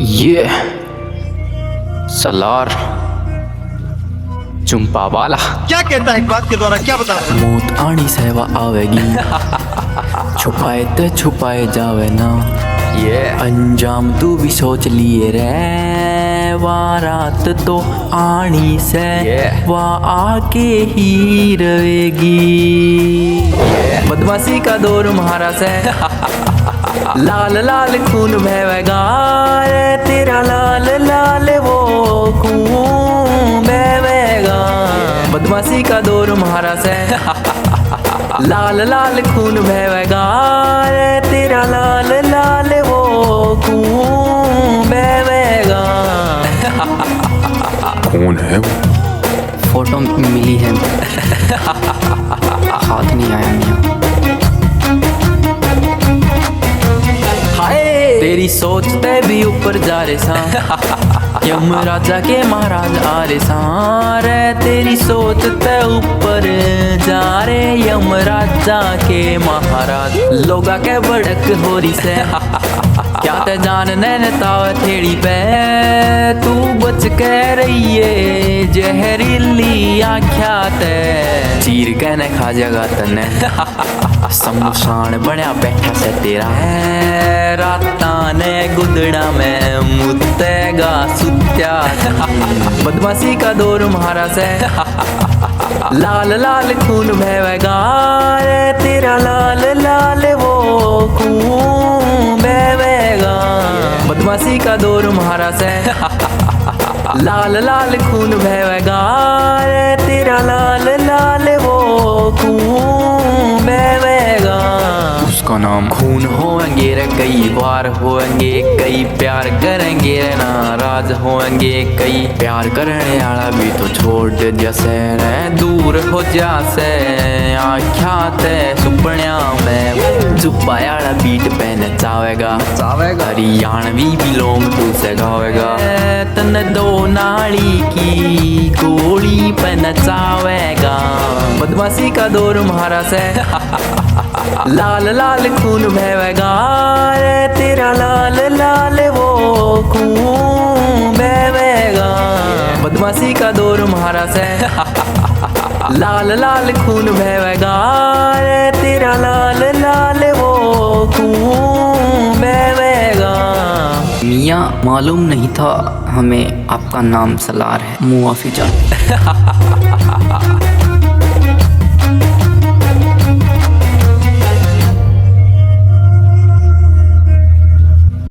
ये सलार चुम्पा वाला क्या कहता है? एक बात के द्वारा क्या बता रहा है? मौत आनी सेवा आवेगी, छुपाए ते छुपाए जावे ना। ये अंजाम तू भी सोच लिए रे, वारात तो आनी से वह आके ही रहेगी। बदमाशी का दौर महारा से लाल लाल खून बहेगा रे, तेरा लाल लाल वो खून बहेगा। बदमाशी का दौर महारा से लाल लाल खून बहेगा रे, तेरा लाल लाल वो खून बहेगा। कौन है वो? फोटो मिली है, हाथ नहीं आया मियां। तेरी सोचते भी ऊपर जा रे सा, यम राजा के महाराज आ रे सा रे। तेरी सोचते ऊपर जा रे, यम राजा के महाराज। लोगा के बड़क हो रही से क्या ते जानने न ताव थेड़ी पे, तू बच के रहिए जहरीली आख्या ते चीर के न खा जगा तने। शमशान बनया बैठा से तेरा राता ने गुदड़ा में मुतेगा सुत्या। बदमाशी का दौर महारा से लाल लाल खून बहेगा रे, तेरा लाल लाल वो खून बहेगा। बदमाशी का दौर महारा से लाल लाल खून बहेगा रे, तेरा लाल लाल वो खून बहेगा। उसका नाम खून होंगे रे कई बार होंगे, कई प्यार करेंगे रे नाराज होंगे, कई प्यार करने वाला भी तो छोड़ जैसे रे दूर हो जासे। आख्या ते सुपन्या में चुपाया बीट पे नचावेगा, हरियाणवी भी लोग तू से गावेगा। तन दो नाली की गोली पे नचावेगा। बदमाशी का दौर महारा से लाल लाल खून बहेगा रे, तेरा लाल लाल वो खून बहेगा। बदमाशी का दौर महारा से लाल लाल खून बहेगा रे, तेरा लाल लाल वो खून बहेगा। मियाँ मालूम नहीं था हमें आपका नाम सलार है, मुआफी चाहते।